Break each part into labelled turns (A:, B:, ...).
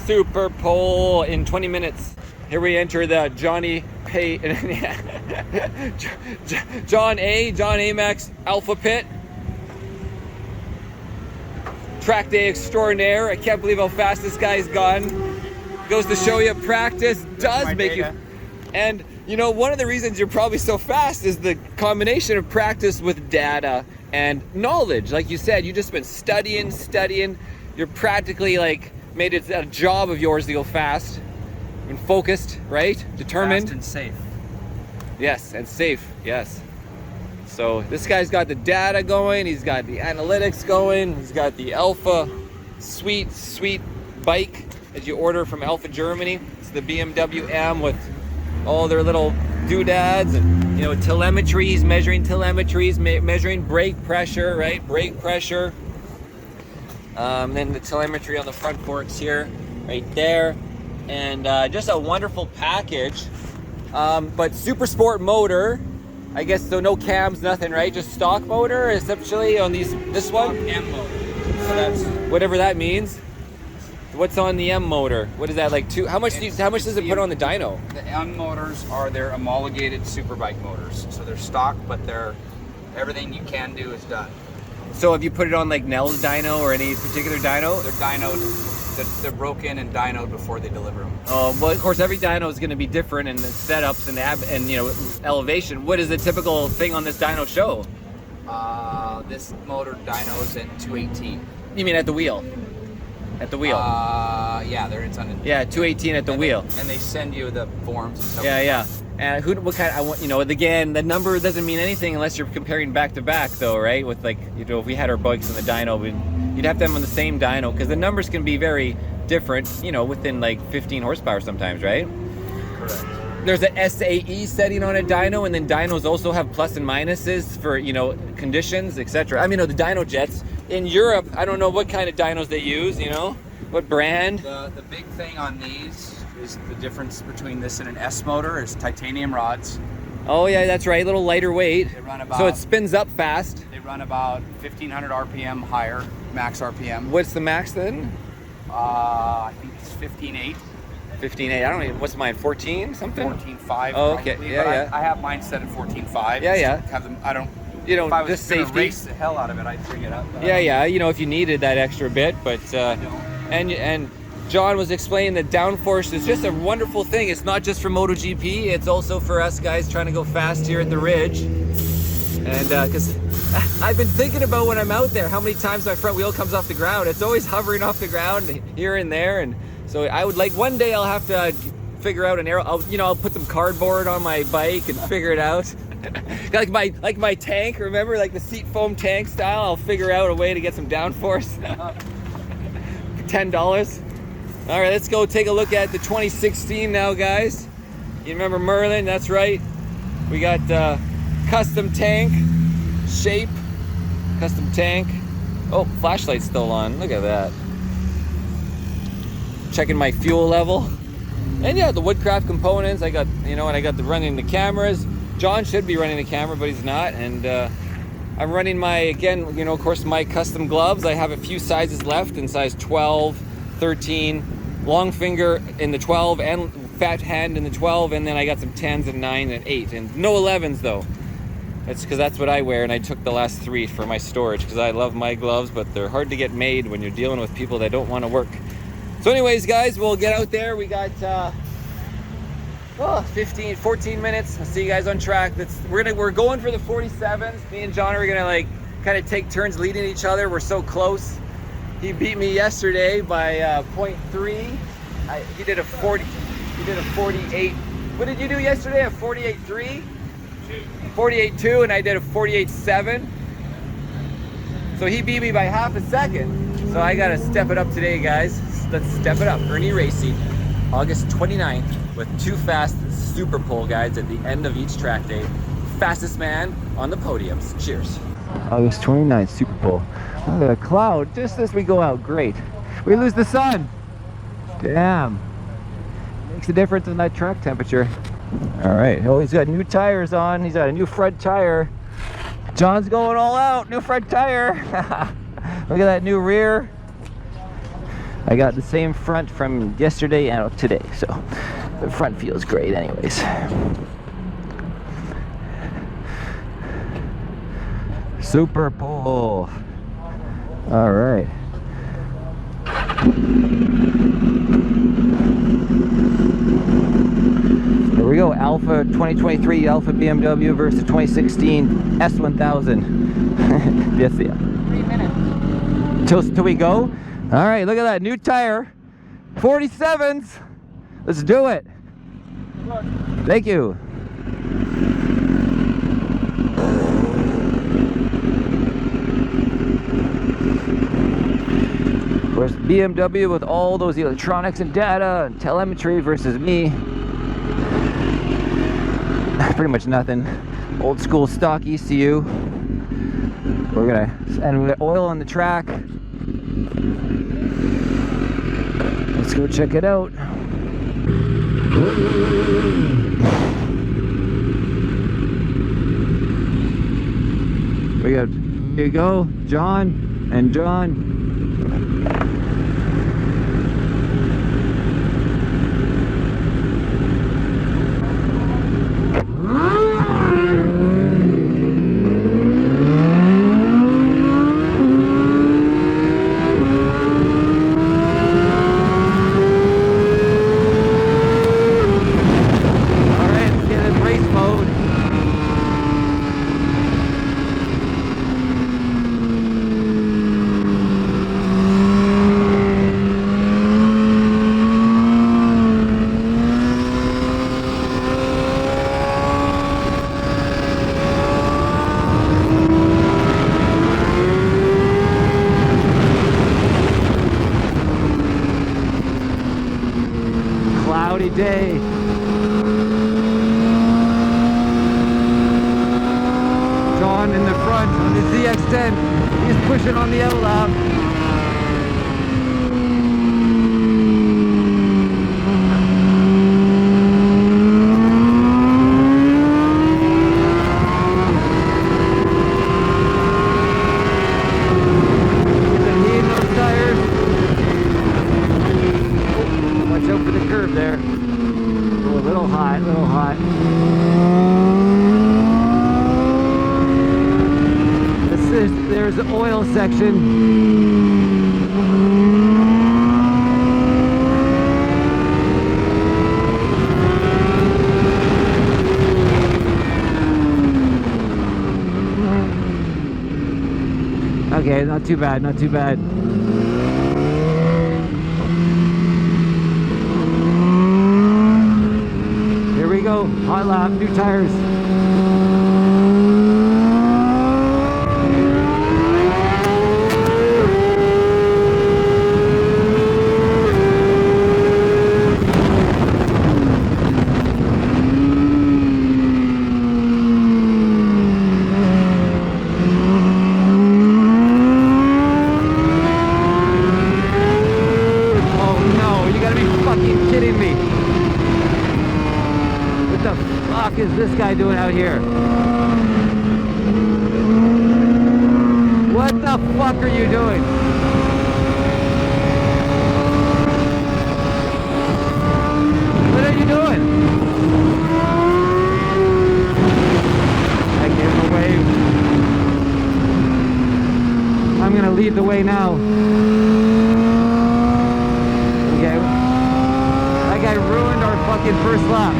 A: Superpole in 20 minutes. Here we enter the John Amax Alpha Pit. Track day extraordinaire. I can't believe how fast this guy's gone. Goes to show you, practice does make you. And you know, one of the reasons you're probably so fast is the combination of practice with data and knowledge. Like you said, you just been studying. You're practically like made it a job of yours to go fast. Been focused, right? Determined.
B: Fast and safe.
A: Yes, and safe, yes. So this guy's got the data going, he's got the analytics going, he's got the Alpha sweet bike that you order from Alpha Germany. It's the BMW M with all their little doodads and, you know, telemetry. He's measuring telemetry, he's measuring brake pressure, right? Brake pressure. Then the telemetry on the front forks here, right there. And just a wonderful package. But super sport motor, I guess, so no cams, nothing, right? Just stock motor essentially on this one.
B: M motor. So that's
A: whatever that means. What's on the M motor? What is that, like two? How much does it put on the dyno?
B: The M motors are their homologated superbike motors. So they're stock, but they're everything you can do is done.
A: So have you put it on like Nell's dyno or any particular dyno?
B: They're dynoed. They're broken and dynoed before they deliver them.
A: Oh, well, of course, every dyno is going to be different in the setups and you know, elevation. What is the typical thing on this dyno show?
B: This motor dynos at 218.
A: You mean at the wheel? At the wheel?
B: Yeah, it's on.
A: Yeah, 218 at the wheel.
B: And they send you the forms and stuff.
A: Yeah. And what kind? I want, you know, again, the number doesn't mean anything unless you're comparing back to back, though, right? With, like, you know, if we had our bikes in the dyno, you'd have to have them on the same dyno because the numbers can be very different, you know, within like 15 horsepower sometimes, right?
B: Correct.
A: There's a SAE setting on a dyno, and then dynos also have plus and minuses for, you know, conditions, etc. I mean, the dyno jets in Europe, I don't know what kind of dynos they use, you know, what brand.
B: The big thing on these is the difference between this and an S motor is titanium rods.
A: Oh yeah, that's right, a little lighter weight.
B: They run about,
A: so it spins up fast.
B: They run about 1500 RPM higher, max RPM.
A: What's the max then?
B: I think it's 15.8.
A: 15.8. I don't even. What's mine? 14 something?
B: 14.5.
A: Oh, okay.
B: Probably,
A: Yeah.
B: I have mine set at 14.5.
A: Yeah.
B: Have them. I don't.
A: You know,
B: if I was
A: just
B: gonna
A: safety.
B: race the hell out of it, I'd bring it up.
A: Yeah. You know, if you needed that extra bit, but and John was explaining that downforce is just a wonderful thing. It's not just for MotoGP. It's also for us guys trying to go fast here at the ridge. And because I've been thinking about when I'm out there, how many times my front wheel comes off the ground. It's always hovering off the ground here and there. And so I would like, one day I'll have to figure out an aero. I'll put some cardboard on my bike and figure it out. like my tank, remember, like the seat foam tank style. I'll figure out a way to get some downforce. For $10. All right, let's go take a look at the 2016 now, guys. You remember Merlin? That's right. We got custom tank shape, custom tank. Oh, flashlight's still on. Look at that. Checking my fuel level. And yeah, the Woodcraft components. I got, and I got running the cameras. John should be running the camera, but he's not. And I'm running my, again, of course, my custom gloves. I have a few sizes left in size 12, 13, long finger in the 12, and fat hand in the 12. And then I got some 10s and 9s and 8. And no 11s, though. It's because that's what I wear, and I took the last 3 for my storage because I love my gloves, but they're hard to get made when you're dealing with people that don't want to work. So anyways, guys, we'll get out there. We got 14 minutes. I'll see you guys on track. We're going for the 47s. Me and John are gonna kind of take turns leading each other. We're so close. He beat me yesterday by 0.3. He did a 40. He did a 48. What did you do yesterday? A 48.3. 48.2, and I did a 48.7. So he beat me by half a second. So I gotta step it up today, guys. Let's step it up. Irnieracing, August 29th, with 2FAST SUPERPOLE guides at the end of each track day. Fastest man on the podiums. Cheers. August 29th, SUPERPOLE. Look at a cloud just as we go out. Great. We lose the sun. Damn. Makes a difference in that track temperature. All right. Oh, he's got new tires on. He's got a new front tire. John's going all out. New front tire. Look at that new rear. I got the same front from yesterday and today, so the front feels great anyways. Superpole. All right. Here we go. Alpha 2023 Alpha BMW versus 2016 S1000. Yes, yeah.
C: 3 minutes.
A: Till we go. All right, look at that new tire. 47s. Let's do it. Thank you. Of course, BMW with all those electronics and data and telemetry versus me. Pretty much nothing. Old school stock ECU. We're gonna oil on the track. Let's go check it out. We got, here you go, John and John. Day. John in the front on the ZX10. He's pushing on the outlap. Get the heat in those tires. Oh, watch out for the curve there. A little hot, a little hot. There's the oil section. Okay, not too bad, not too bad. Here we go, hot lap, new tires. What is this guy doing out here? What the fuck are you doing? What are you doing? I gave him a wave. I'm gonna lead the way now. Okay. That guy ruined our fucking first lap.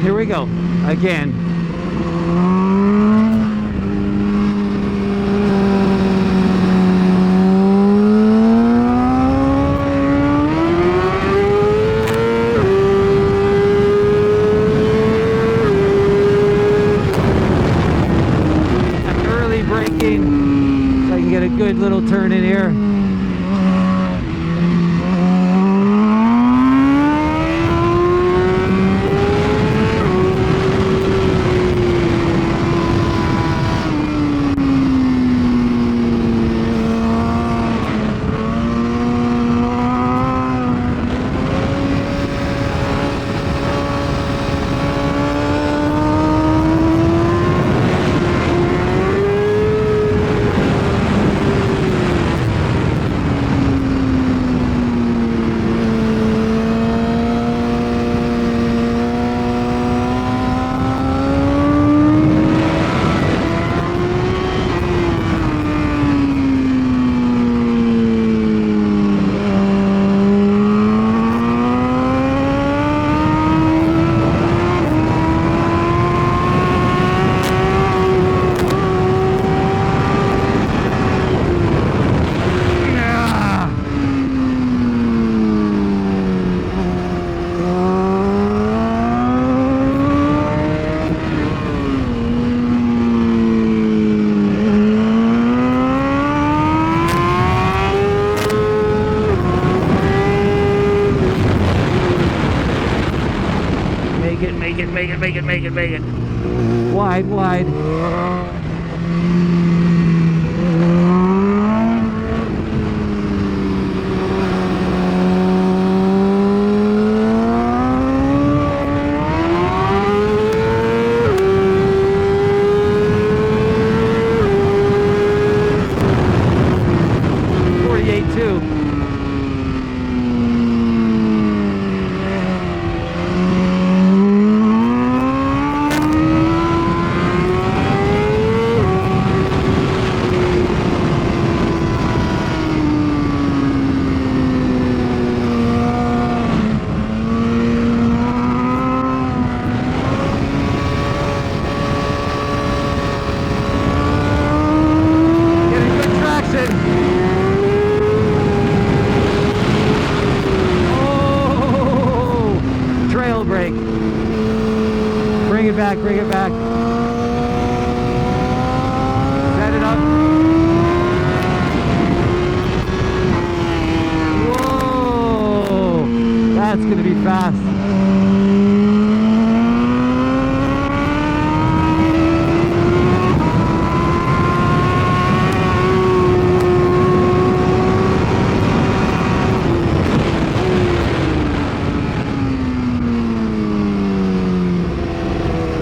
A: Here we go again. here. Make it. Wide. Bring it back. Set it up. Whoa! That's gonna be fast.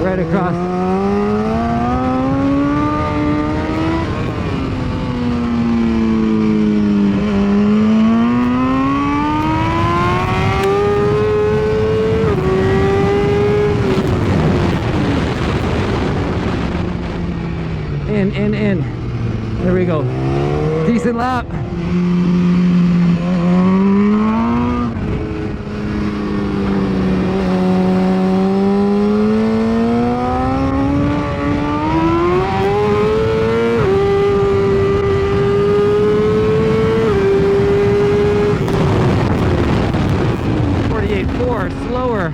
A: Right across. In. There we go. Decent lap. Slower.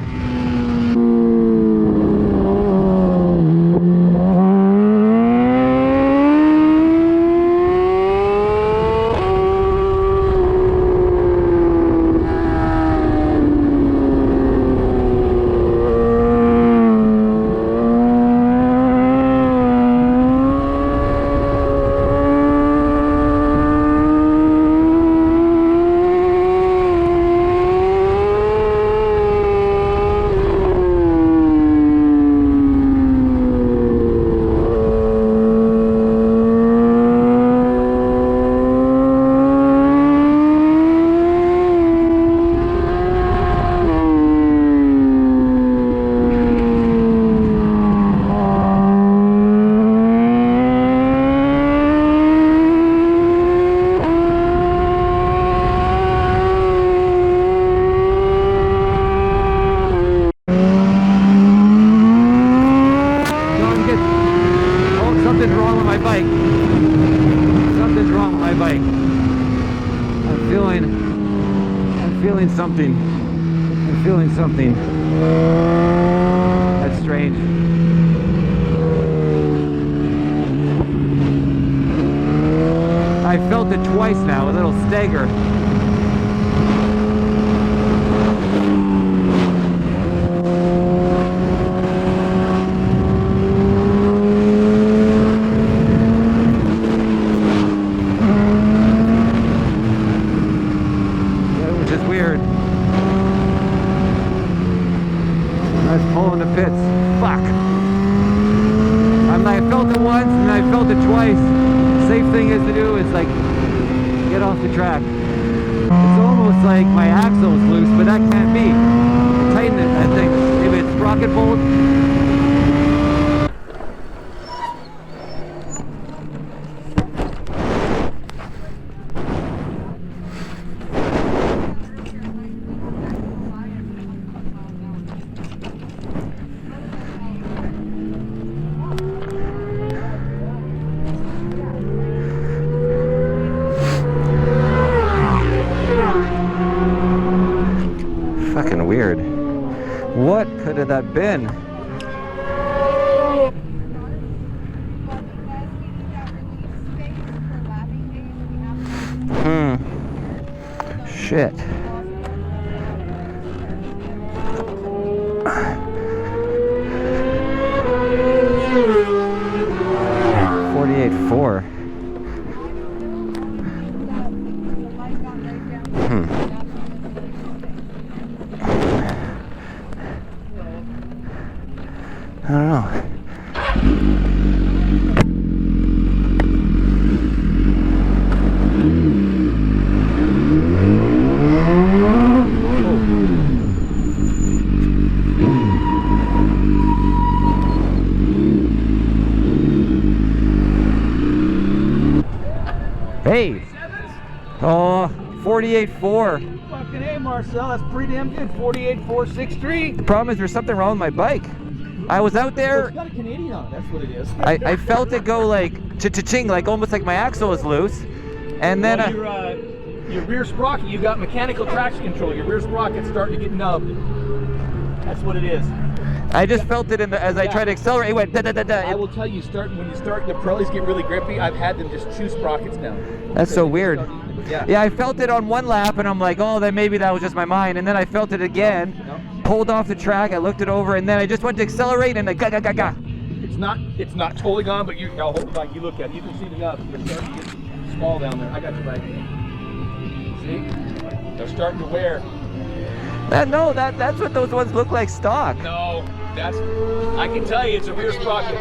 A: I'm feeling something. That's strange. I felt it twice now, a little stagger. Track. It's almost like my axle is loose, but that can't be. Tighten it, I think. Maybe it's sprocket bolt. Weird. What could have that been? Shit. $48,400. I don't know. Hey! Oh, 48.4.
D: Fucking hey, Marcel, that's pretty damn good. 48.463.
A: The problem is there's something wrong with my bike. I was out there.
D: It's got a Canadian on it, that's what it is.
A: I felt it go like cha-cha-ching, like almost like my axle was loose. And then
D: well, your rear sprocket, you got mechanical traction control. Your rear sprocket's starting to get nubbed. That's what it is.
A: I just felt it in the, as I tried to accelerate, it went da-da-da-da.
D: I will tell you, when you start, the Pirellis get really grippy. I've had them just chew sprockets down.
A: That's so weird.
D: Yeah,
A: I felt it on one lap and I'm like, oh, then maybe that was just my mind. And then I felt it again, pulled off the track, I looked it over, and then I just went to accelerate and ga-ga-ga-ga.
D: It's not totally gone, but I'll hold the bike, you look at it, you can see the nubs. They're starting to get small down there. I got your bike. See? They're starting to wear.
A: No, that's what those ones look like stock.
D: No, I can tell you it's a rear sprocket.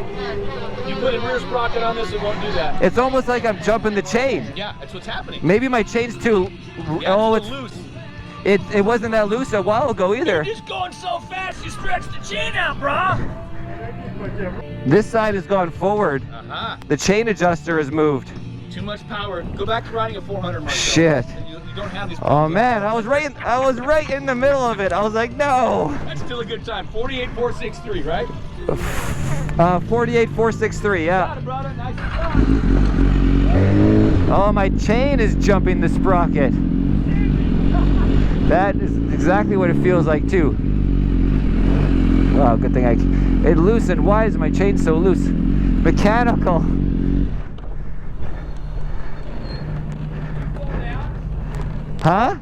D: You put a rear sprocket on this, it won't do that.
A: It's almost like I'm jumping the chain.
D: Yeah, that's what's happening.
A: Maybe my chain's too,
D: yeah, it's loose.
A: It wasn't that loose a while ago either.
D: You're just going so fast, you stretch the chain out, brah.
A: This side has gone forward. The chain adjuster has moved.
D: Too much power. Go back to riding a 400, Marcel.
A: Shit.
D: You don't have these.
A: Oh man, I was right in the middle of it. I was like, no.
D: That's still a good time. 48.463, right?
A: 48.463, yeah.
D: Got it, brother. Nice and fun.
A: Oh, my chain is jumping the sprocket. That is exactly what it feels like too. Oh, good thing it loosened. Why is my chain so loose? Mechanical. Huh?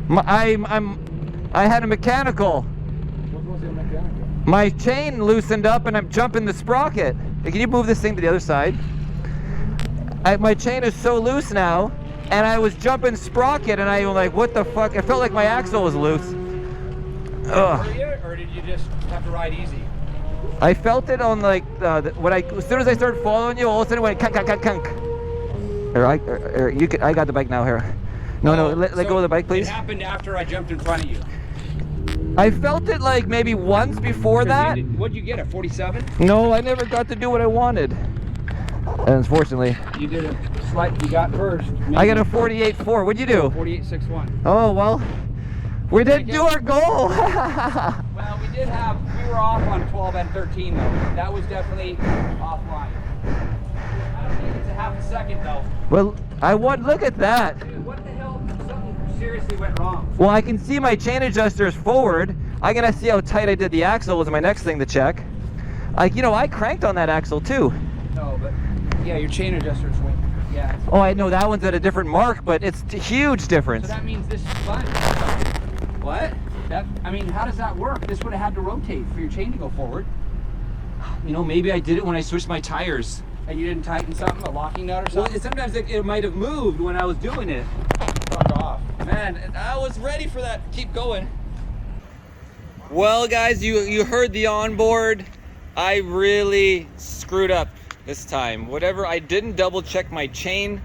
A: I had a mechanical.
D: What was it mechanical?
A: My chain loosened up and I'm jumping the sprocket. Hey, can you move this thing to the other side? My chain is so loose now, and I was jumping sprocket, and I was like, what the fuck? It felt like my axle was loose. Ugh.
B: Or did you just have to ride easy?
A: I felt it on like as soon as I started following you, all of a sudden it went kunk kunk kunk kunk. I got the bike now here. No, let go of the bike, please.
B: It happened after I jumped in front of you.
A: I felt it like maybe once before that.
B: What'd you get, a 47?
A: No, I never got to do what I wanted. Unfortunately.
B: You did a slight, you got first. Maybe.
A: I got a 48.4. What'd you do?
B: 48.61.
A: Oh, well, we didn't do our goal.
B: Well, we were off on 12 and 13 though. That was definitely offline. I don't think it's a half a second though.
A: Well, look at that.
B: Dude, what the hell? Something seriously went wrong.
A: Well, I can see my chain adjuster is forward. I gotta see how tight I did the axle was my next thing to check. Like, I cranked on that axle too.
B: No, but yeah, your chain adjuster's went. Yeah, Yeah.
A: Oh, I know that one's at a different mark, but it's a huge difference.
B: So that means this sponge. What? I mean, how does that work? This would have had to rotate for your chain to go forward.
A: You know, maybe I did it when I switched my tires.
B: And you didn't tighten something, a locking nut or something?
A: Well, sometimes it might have moved when I was doing it.
B: Fuck off.
A: Man, I was ready for that. Keep going. Well, guys, you heard the onboard. I really screwed up this time. Whatever, I didn't double check my chain.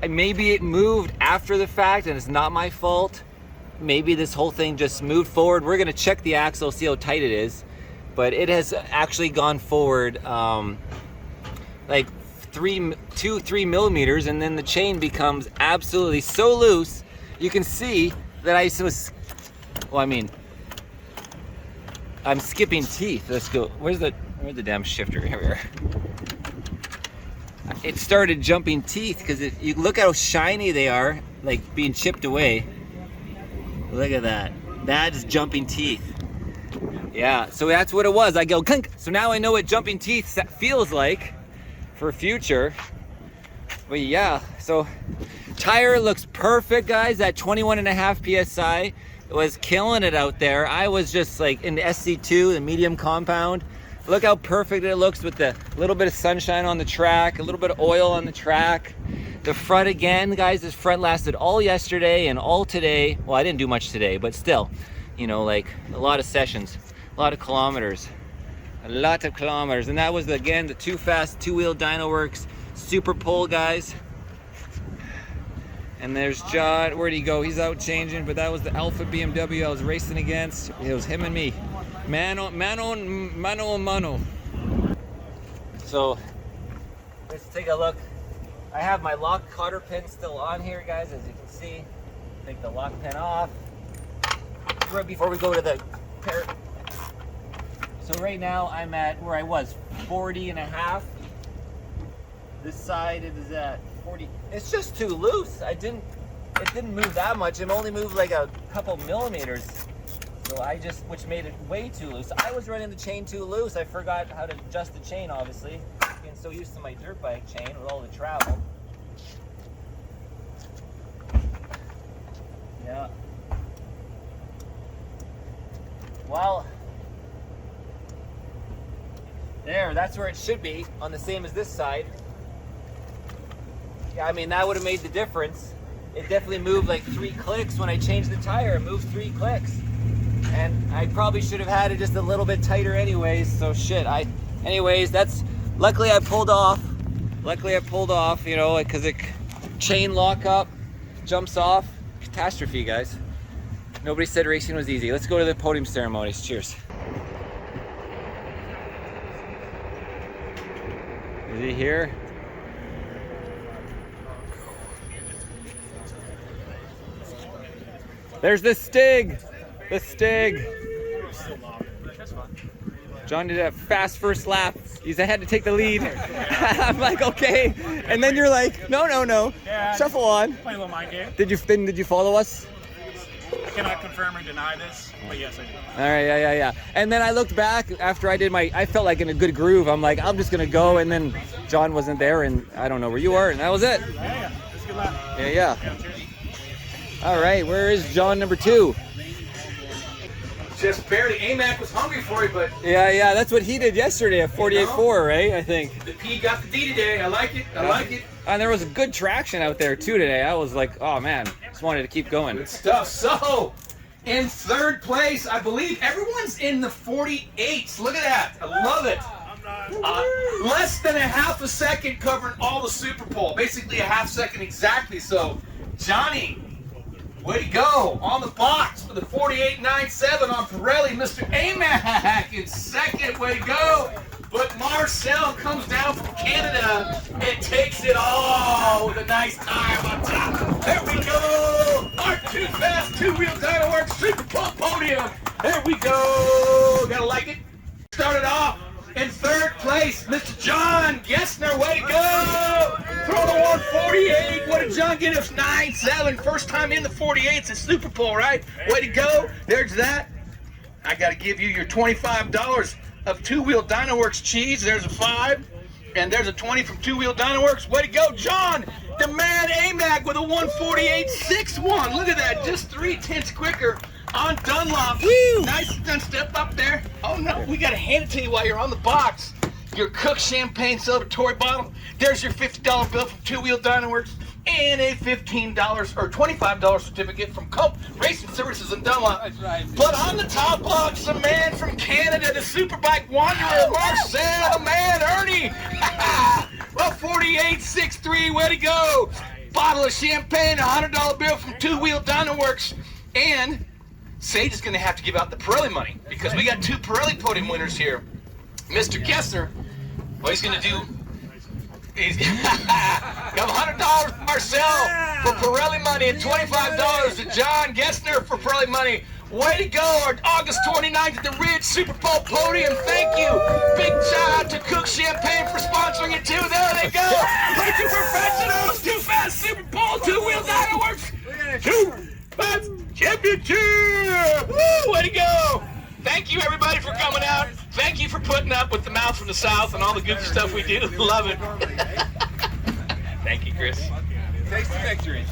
A: Maybe it moved after the fact and it's not my fault. Maybe this whole thing just moved forward. We're gonna check the axle, see how tight it is. But it has actually gone forward like 2-3 millimeters, and then the chain becomes absolutely so loose. You can see that I'm skipping teeth. Let's go. Where's the damn shifter? Here we are. It started jumping teeth because you look how shiny they are, like being chipped away. Look at that. That's jumping teeth. Yeah, so that's what it was. I go clink. So now I know what jumping teeth feels like for future. But yeah, so tire looks perfect, guys. At 21.5 PSI. It was killing it out there. I was just like in the SC2, the medium compound. Look how perfect it looks with the little bit of sunshine on the track, a little bit of oil on the track. The front again, guys, this front lasted all yesterday and all today. Well, I didn't do much today, but still, you know, like a lot of sessions, a lot of kilometers. And that was, again, the 2FAST two-wheel Dynoworks SuperPole, guys. And there's John. Where'd he go? He's out changing, but that was the Alpha BMW I was racing against. It was him and me. Mano. So, let's take a look. I have my lock cotter pin still on here, guys, as you can see. Take the lock pin off. Right before we go to the pair. So right now I'm at where I was, 40.5. This side it is at 40. It's just too loose. It didn't move that much. It only moved like a couple millimeters. So which made it way too loose. I was running the chain too loose. I forgot how to adjust the chain, obviously. Getting so used to my dirt bike chain with all the travel. Yeah. Well, there, that's where it should be, on the same as this side. Yeah, I mean, that would have made the difference. It definitely moved like 3 clicks when I changed the tire. It moved 3 clicks. And I probably should have had it just a little bit tighter anyways, so shit. Anyways, luckily I pulled off. You know, because it chain lock up, jumps off. Catastrophe, guys. Nobody said racing was easy. Let's go to the podium ceremonies. Cheers. Is he here? There's the Stig. The Stig. John did a fast first lap. He had to take the lead. I'm like, okay. And then you're like, no.
E: Yeah,
A: Shuffle on.
E: Play a little mind game.
A: Did you follow us?
E: I cannot confirm or deny this, but yes, I did.
A: All right, yeah. And then I looked back after I did I felt like in a good groove. I'm like, I'm just gonna go. And then John wasn't there, and I don't know where you are, and that was it.
E: Yeah. That's a good lap.
A: Yeah.
E: Cheers.
A: All right, where is John number 2?
D: Just barely. AMAC was hungry for it, but
A: Yeah, that's what he did yesterday at 48.4, right? I think.
D: the P got the D today. I like it.
A: And there was good traction out there too today. I was like, oh man, just wanted to keep going.
D: Good stuff. So, in 3rd place, I believe everyone's in the 48s. Look at that. I love it. Less than a half a second covering all the SuperPole. Basically a half second exactly. So, Johnny, way to go. On the box for the 48.97 on Pirelli. Mr. AMAC in 2nd. Way to go. But Marcel comes down from Canada and takes it all with a nice time on top. There we go. Our 2FAST two-wheel Dynoworks SuperPole Podium. There we go. Gotta like it. Started off in 3rd place, Mr. John Gessner. Way to go. Throw the 148. What did John get us? 9.7. First time in the 48s at SuperPole, right? Way to go. There's that. I got to give you your $25 of two-wheel Dynoworks cheese. There's a 5. And there's a 20 from Two Wheel Dynaworks. Way to go, John! The man AMAC with a 148.61. Look at that, just 3/10 quicker on Dunlop. Woo! Nice done step up there. Oh no, we gotta hand it to you while you're on the box. Your Cook Champagne celebratory bottle. There's your $50 bill from Two Wheel Dynaworks and a $15 or $25 certificate from Cope Racing Services in Dunlop.
B: That's right.
D: But on the top box, a man from Canada, the Superbike Wanderer, Marcel, the man Irnie. Well, 48.63, way to go. Bottle of champagne, a $100 bill from Two Wheel Dynaworks. And Sage is going to have to give out the Pirelli money because we got 2 Pirelli Podium winners here. Mr. Gessner, well, he's going to do, he's got $100 for Marcel for Pirelli money and $25 to John Gessner for Pirelli money. Way to go, our August 29th at the Ridge Super Bowl Podium. Thank you. Big shout out to Cook Champagne for sponsoring it too. There they go. Thank you, professionals. 2FAST Super Bowl, Two Wheel Dynaworks. 2FAST Championship. Woo, way to go. Thank you, everybody, for coming out. Thank you for putting up with the mouth from the South and all the goofy stuff we do. Love it. Thank you, Chris.
A: Takes the victory.